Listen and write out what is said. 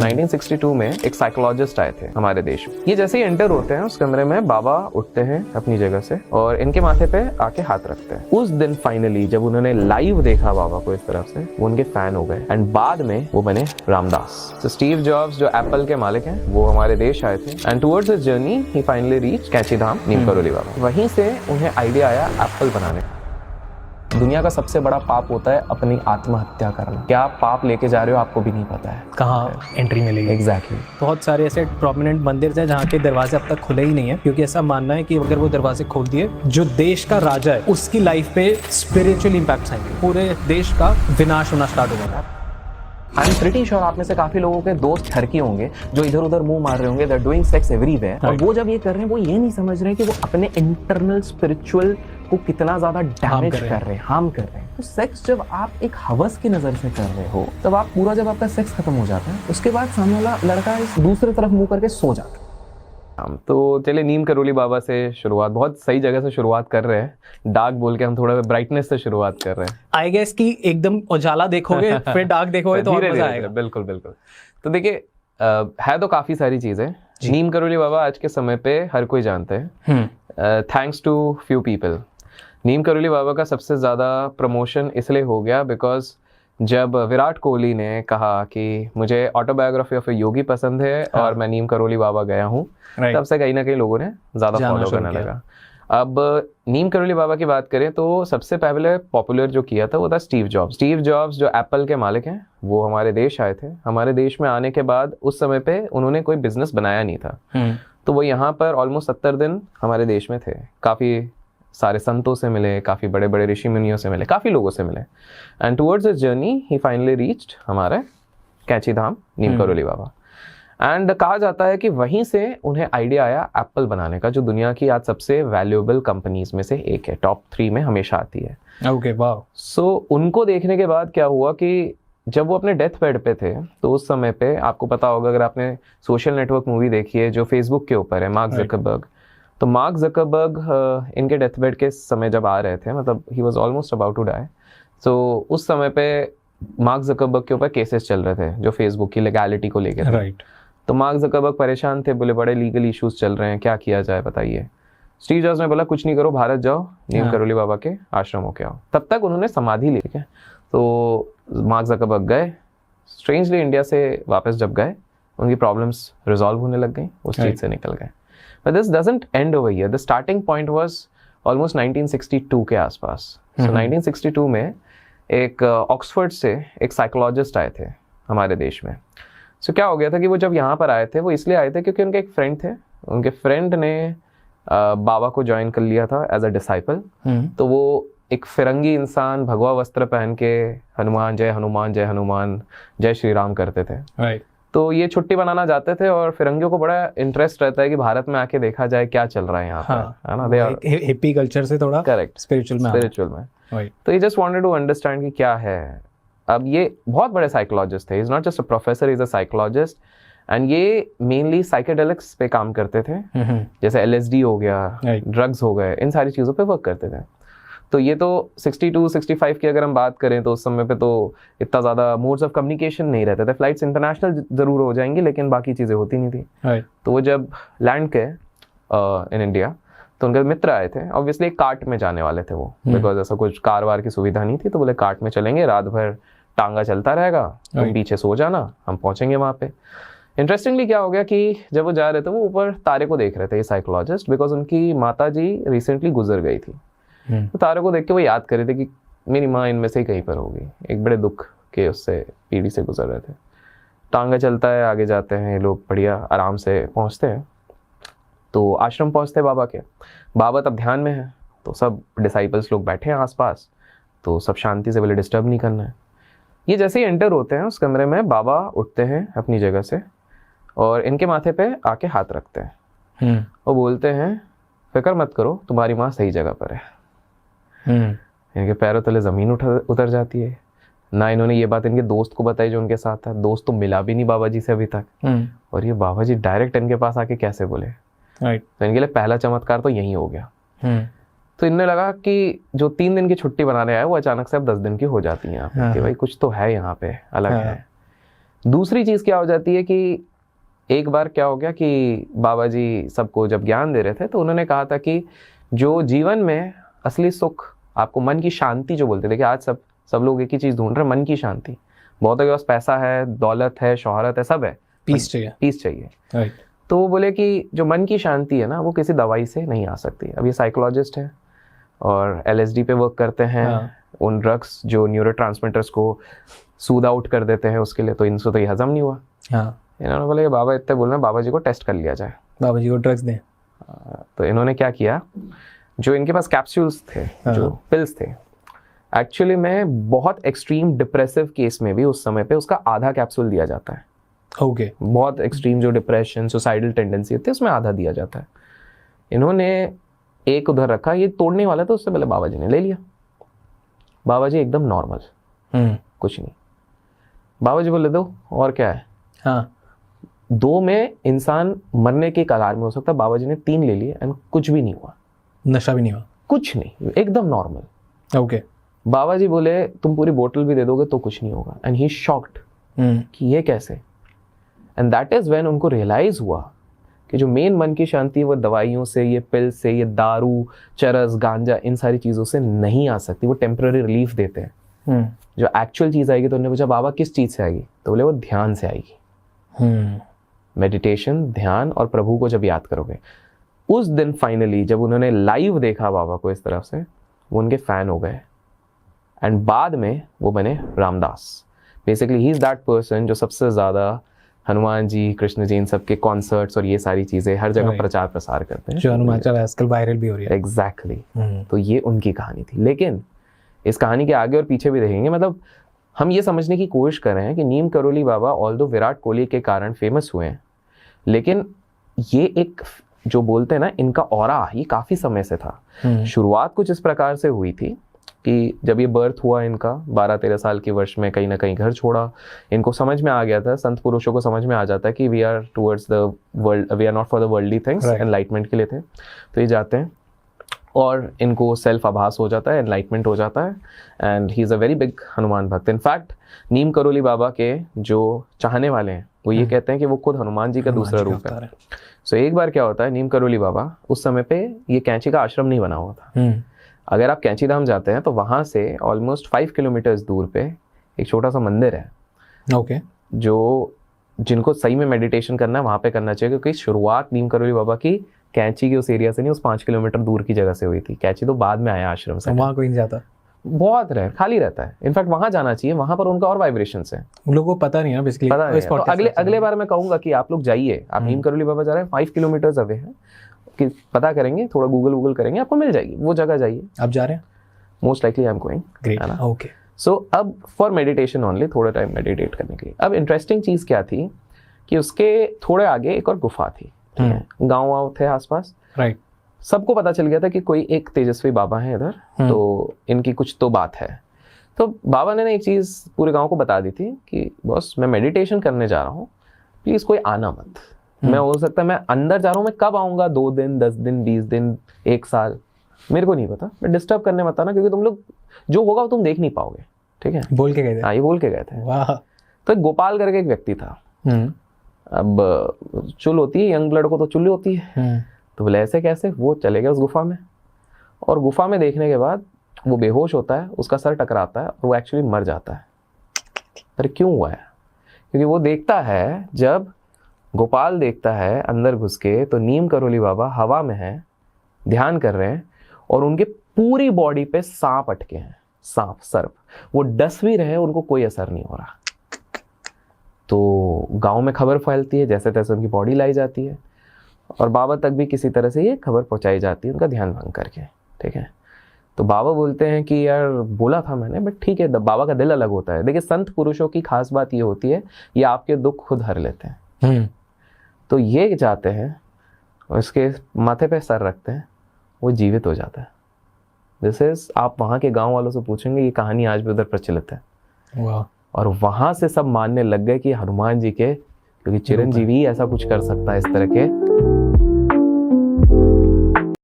1962 में एक साइकोलॉजिस्ट आए थे हमारे देश में। ये जैसे ही एंटर होते हैं उस कमरे में, बाबा उठते हैं अपनी जगह से और इनके माथे पे आके हाथ रखते हैं। उस दिन फाइनली जब उन्होंने लाइव देखा बाबा को इस तरफ से, वो उनके फैन हो गए एंड बाद में वो बने रामदास। तो स्टीव जॉब्स जो एप्पल के मालिक हैं, वो हमारे देश आए थे and towards his journey he finally reach कैंची धाम नीम करोली बाबा। वहीं से उन्हें आइडिया आया एप्पल बनाने का। दुनिया का सबसे बड़ा पाप होता है अपनी आत्महत्या करना। क्या आप पाप लेके जा रहे हो आपको भी नहीं पता है, कहाँ एंट्री मिलेगी। एग्जैक्टली। बहुत सारे ऐसे प्रोमिनेंट मंदिर हैं जहाँ के दरवाजे अब तक खुले ही नहीं है, क्योंकि ऐसा मानना है कि अगर वो दरवाजे खोल दिए, जो देश का राजा है उसकी लाइफ पे स्पिरिचुअल इम्पैक्ट आएंगे, पूरे देश का विनाश होना स्टार्ट हो जाएगा। आई एम प्रीटी श्योर आप में से काफी लोगों के दोस्त ठरकी होंगे जो इधर उधर मुंह मार रहे होंगे, they are doing sex everywhere, और वो जब ये कर रहे हैं वो ये नहीं समझ रहे हैं कि वो अपने इंटरनल स्पिरिचुअल को कितना ज्यादा डैमेज कर रहे हैं, हार्म कर रहे हैं। तो सेक्स जब आप एक हवस की नजर से कर रहे हो, तब आप पूरा, जब आपका सेक्स खत्म हो जाता है उसके बाद सामने वाला लड़का इस दूसरे तरफ मुंह करके सो जाता है। तो चलिए नीम करोली बाबा से शुरुआत, बहुत सही जगह से शुरुआत कर रहे हैं। डार्क बोल के हम थोड़ा ब्राइटनेस से शुरुआत कर रहे हैं। आई गेस कि एकदम उजाला देखोगे फिर डार्क देखोगे तो और मजा आएगा। बिल्कुल बिल्कुल। तो देखिए है तो काफी सारी चीजें। नीम करोली बाबा आज के समय पे हर कोई जानते हैं, thanks to few people. Neem Karoli Baba का सबसे ज़्यादा प्रमोशन इसलिए हो गया बिकॉज जब विराट कोहली ने कहा कि मुझे ऑटोबायोग्राफी ऑफ ए योगी पसंद है और मैं नीम करोली बाबा गया हूँ, तब से कहीं ना कहीं लोगों ने ज़्यादा फॉलो करने लगा। अब नीम करोली बाबा की बात करें तो सबसे पहले पॉपुलर जो किया था वो था स्टीव जॉब्स। स्टीव जॉब्स जो एप्पल के मालिक हैं, वो हमारे देश आए थे। हमारे देश में आने के बाद उस समय पे उन्होंने कोई बिजनेस बनाया नहीं था, तो वो यहाँ पर ऑलमोस्ट 70 दिन हमारे देश में थे। काफ़ी सारे संतों से मिले, काफ़ी बड़े बड़े ऋषि मुनियों से मिले, काफ़ी लोगों से मिले and towards his journey he finally reached हमारे कैंची धाम नीम करोली बाबा। एंड कहा जाता है कि वहीं से उन्हें आइडिया आया एप्पल बनाने का, जो दुनिया की आज सबसे वैल्यूएबल कंपनीज में से एक है, टॉप 3 में हमेशा आती है। ओके, वाह। सो उनको देखने के बाद क्या हुआ कि जब वो अपने डेथ बेड पे थे, तो उस समय पे आपको पता होगा, अगर आपने सोशल नेटवर्क मूवी देखी है जो फेसबुक के ऊपर है, मार्क ज़करबर्ग, तो मार्क ज़करबर्ग इनके डेथ बेड के समय जब आ रहे थे, मतलब he was almost about to die, तो उस समय पे मार्क ज़करबर्ग के ऊपर केसेस चल रहे थे जो फेसबुक की लीगैलिटी को लेकर। राइट। तो मार्क ज़करबर्ग परेशान थे, बोले बड़े लीगल इश्यूज चल रहे हैं, क्या किया जाए बताइए। स्टीव जॉब्स ने बोला कुछ नहीं करो, भारत जाओ, नीम करोली बाबा के आश्रम होके आओ। तब तक उन्होंने समाधि ली, ठीक है। तो मार्क ज़करबर्ग गए, स्ट्रेंजली इंडिया से वापस जब गए, उनकी प्रॉब्लम्स रिजॉल्व होने लग गई, उस चीज़ से निकल गए। But this doesn't end over here. The starting point was almost 1962 के आसपास। So 1962 में एक ऑक्सफोर्ड से एक साइकोलॉजिस्ट आए थे हमारे देश में। So क्या हो गया था कि वो जब यहाँ पर आए थे, वो इसलिए आए थे क्योंकि उनके एक फ्रेंड थे, उनके फ्रेंड ने बाबा को ज्वाइन कर लिया था एज अ डिसाइपल। तो वो एक फिरंगी इंसान भगवा वस्त्र पहन के हनुमान जय हनुमान जय हनुमान जय श्री राम करते थे। Right. तो ये छुट्टी बनाना जाते थे और फिरंगियों को बड़ा इंटरेस्ट रहता है कि भारत में आके देखा जाए क्या चल रहा है यहाँ पर, है ना। हिप्पी कल्चर से थोड़ा करेक्ट, स्पिरिचुअल में। Right. तो ये जस्ट वांटेड टू अंडरस्टैंड कि क्या है। अब ये बहुत बड़े साइकोलॉजिस्ट थे, is not just a professor, is a psychologist and ये मेनली साइकेडेलिक्स पे काम करते थे, जैसे LSD हो गया, ड्रग्स हो गए, इन सारी चीज़ों पे वर्क करते थे। तो ये तो 62-65 की अगर हम बात करें तो उस समय पे तो इतना ज़्यादा मोड्स ऑफ कम्युनिकेशन नहीं रहते थे। फ्लाइट्स इंटरनेशनल ज़रूर हो जाएंगी लेकिन बाकी चीज़ें होती नहीं थी। तो वो जब लैंड के इन इंडिया, तो उनके मित्र आए थे, ऑब्वियसली एक कार्ट में जाने वाले थे वो, बिकॉज ऐसा कुछ कार वार की सुविधा नहीं थी, तो बोले कार्ट में चलेंगे, रात भर टांगा चलता रहेगा, तुम पीछे सो जाना, हम पहुँचेंगे वहाँ पे। इंटरेस्टिंगली क्या हो गया कि जब वो जा रहे थे, वो ऊपर तारे को देख रहे थे, ये साइकोलॉजिस्ट, बिकॉज उनकी माता जी रिसेंटली गुजर गई थी। तो तारे को देख के वो याद कर रहे थे कि मेरी माँ इनमें से ही कहीं पर होगी, एक बड़े दुख के उससे पीढ़ी से गुजर रहे थे। टांगा चलता है, आगे जाते हैं, लोग बढ़िया आराम से पहुँचते हैं। तो आश्रम पहुँचते बाबा के, बाबा तब ध्यान में है, तो सब डिसाइपल्स लोग बैठे हैं आसपास, तो सब शांति से बोले डिस्टर्ब नहीं करना है। ये जैसे ही एंटर होते हैं उस कमरे में, बाबा उठते हैं अपनी जगह से और इनके माथे पे आके हाथ रखते हैं और बोलते हैं फिक्र मत करो, तुम्हारी माँ सही जगह पर है। इनके पैरों तले जमीन उतर जाती है। ना इन्होंने ये बात इनके दोस्त को बताई जो उनके साथ था, दोस्त तो मिला भी नहीं बाबा जी से अभी तक, और ये बाबा जी डायरेक्ट इनके पास आके कैसे बोले। तो इनके लिए पहला चमत्कार तो यही हो गया। तो इनने लगा कि जो 3 दिन की छुट्टी बनाने आए वो अचानक से अब 10 दिन की हो जाती है यहाँ पे, कि भाई कुछ तो है यहाँ पे अलग है। दूसरी चीज़ क्या हो जाती है कि एक बार क्या हो गया कि बाबा जी सबको जब ज्ञान दे रहे थे तो उन्होंने कहा था कि जो जीवन में असली सुख, आपको मन की शांति जो बोलते, देखिए आज सब लोग एक ही चीज़ ढूंढ रहे हैं, मन की शांति। बहुतों के पास पैसा है, दौलत है, शोहरत है, सब है, पीस चाहिए, पीस चाहिए। राइट। तो वो बोले कि जो मन की शांति है ना, वो किसी दवाई से नहीं आ सकती। अब ये साइकोलॉजिस्ट है और LSD पे वर्क करते हैं। हाँ। उन ड्रग्स जो न्यूरोट्रांसमीटर्स को सूद आउट कर देते हैं, उसके लिए तो इनसे तो ये हजम नहीं हुआ। हाँ। इन्होंने बोले बाबा इतने बोल रहे हैं, बाबा जी को टेस्ट कर लिया जाए, बाबा जी को ड्रग्स दें। तो इन्होंने क्या किया, जो इनके पास कैप्सूल्स थे, जो पिल्स थे, एक्चुअली में बहुत एक्सट्रीम डिप्रेसिव केस में भी उस समय पे उसका आधा कैप्सूल दिया जाता है। ओके। बहुत एक्सट्रीम जो डिप्रेशन, सुसाइडल टेंडेंसी होती है, उसमें आधा दिया जाता है। इन्होंने एक उधर रखा, ये तोड़ने वाला था, उससे पहले बाबा जी ने ले लिया। बाबा जी एकदम नॉर्मल, कुछ नहीं। बाबा जी बोले दो, और क्या है। हाँ। 2 में इंसान मरने के कगार में हो सकता है, बाबा जी ने 3 ले लिए एंड कुछ भी नहीं हुआ, नशा भी नहीं हुआ, कुछ नहीं, एकदम नॉर्मल। ओके। बाबा जी बोले तुम पूरी बोतल भी दे दोगे तो कुछ नहीं होगा, एंड ही शॉक्ड कि ये कैसे। एंड दैट इज व्हेन उनको रियलाइज हुआ कि जो मेन मन की शांति वो दवाइयों से, ये पिल से, ये दारू, चरस, गांजा, इन सारी चीज़ों से नहीं आ सकती। वो टेम्पररी रिलीफ देते हैं। जो एक्चुअल चीज़ आएगी, तो उन्होंने पूछा बाबा किस चीज़ से आएगी, तो बोले वो ध्यान से आएगी। मेडिटेशन, ध्यान, और प्रभु को जब याद करोगे। उस दिन फाइनली जब उन्होंने लाइव देखा बाबा को इस तरफ से, वो उनके फैन हो गए एंड बाद में वो बने Ramdas. Basically he is that person जो सबसे ज़्यादा हनुमान जी, कृष्ण जी, इन सब के कॉन्सर्ट्स और ये सारी चीज़ें हर जगह प्रचार प्रसार करते हैं, जो हनुमान चालीसा आजकल वायरल भी हो रही है। एग्जैक्टली। तो ये उनकी कहानी थी। लेकिन इस कहानी के आगे और पीछे भी देखेंगे, मतलब हम ये समझने की कोशिश कर रहे हैं कि नीम करोली बाबा ऑल्दो विराट कोहली के कारण फेमस हुए हैं, लेकिन ये एक जो बोलते हैं ना, इनका ऑरा ये काफ़ी समय से था। शुरुआत कुछ इस प्रकार से हुई थी कि जब ये बर्थ हुआ इनका 12-13 साल की वर्ष में, कहीं ना कहीं घर छोड़ा, इनको समझ में आ गया था, संत पुरुषों को समझ में आ जाता है कि we are towards the world, we are not for the worldly things, enlightenment के लिए थे। तो ये जाते हैं और इनको सेल्फ आभास हो जाता है, एनलाइटमेंट हो जाता है, and he is a very big Hanuman भक्त। इनफैक्ट नीम करोली बाबा के जो चाहने वाले हैं वो ये कहते हैं कि वो खुद हनुमान जी का दूसरा रूप है। सो एक बार क्या होता है, नीम करोली बाबा उस समय पे ये कैंची का आश्रम नहीं बना हुआ था। अगर आप कैंची धाम जाते हैं तो वहाँ से ऑलमोस्ट 5 किलोमीटर्स दूर पे एक छोटा सा मंदिर है। ओके। जो जिनको सही में मेडिटेशन करना है वहाँ पे करना चाहिए, क्योंकि शुरुआत नीम करोली बाबा की कैंची के उस एरिया से नहीं, उस 5 किलोमीटर दूर की जगह से हुई थी। कैंची तो बाद में आया आश्रम से। वहाँ कोई नहीं जाता, बहुत रहे खाली रहता है। इनफैक्ट वहाँ जाना चाहिए, वहाँ पर उनका और वाइब्रेशंस है। उन लोगों को पता नहीं है बेसिकली, पता नहीं है। तो अगले बार मैं कहूँगा कि आप लोग जाइए, आप नीम करोली बाबा जा रहे हैं, 5 किलोमीटर्स अवे है, कि पता करेंगे, थोड़ा गूगल करेंगे, आपको मिल जाएगी वो जगह। जाइए। आप जा रहे हैं? Most likely I am going. Great. Okay. So अब फॉर मेडिटेशन ओनली, थोड़ा टाइम मेडिटेट करने के लिए। अब इंटरेस्टिंग चीज़ क्या थी कि उसके थोड़े आगे एक और गुफा थी, ठीक है, गाँव थे आसपास, राइट। सबको पता चल गया था कि कोई एक तेजस्वी बाबा है इधर, तो इनकी कुछ तो बात है। तो बाबा ने एक चीज़ पूरे गांव को बता दी थी कि बॉस मैं मेडिटेशन करने जा रहा हूँ, प्लीज़ कोई आना मत। मैं हो सकता है मैं अंदर जा रहा हूँ, मैं कब आऊँगा, 2 दिन, 10 दिन, 20 दिन, 1 साल, मेरे को नहीं पता, मैं डिस्टर्ब करने मत आना, क्योंकि तुम लोग जो होगा वो तुम देख नहीं पाओगे। ठीक है, बोल के गए थे? हाँ, ये बोल के गए थे। वाह। तो गोपाल करके एक व्यक्ति था। अब चुल होती है, यंग ब्लड को तो चुल होती है। तो बोले ऐसे कैसे, वो चले गए उस गुफा में, और गुफा में देखने के बाद वो बेहोश होता है, उसका सर टकराता है और वो एक्चुअली मर जाता है। अरे क्यों हुआ है? क्योंकि वो देखता है, जब गोपाल देखता है अंदर घुस के, तो नीम करोली बाबा हवा में है, ध्यान कर रहे हैं, और उनके पूरी बॉडी पे सांप अटके हैं, सांप, सर्प। वो डस भी रहे, उनको कोई असर नहीं हो रहा। तो गांव में खबर फैलती है, जैसे तैसे उनकी बॉडी लाई जाती है, और बाबा तक भी किसी तरह से ये खबर पहुंचाई जाती है उनका ध्यान भंग करके। ठीक है, तो बाबा बोलते हैं कि यार बोला था मैंने, बट ठीक है, बाबा का दिल अलग होता है। देखिए, संत पुरुषों की खास बात ये होती है, ये आपके दुख खुद हर लेते हैं। तो ये जाते हैं और इसके माथे पे सर रखते हैं, वो जीवित हो जाता है। दिस इज, आप वहाँ के गांव वालों से पूछेंगे, ये कहानी आज भी उधर प्रचलित है। वाह। और वहाँ से सब मानने लग गए कि हनुमान जी के, क्योंकि चिरंजीवी ऐसा कुछ कर सकता है इस तरह के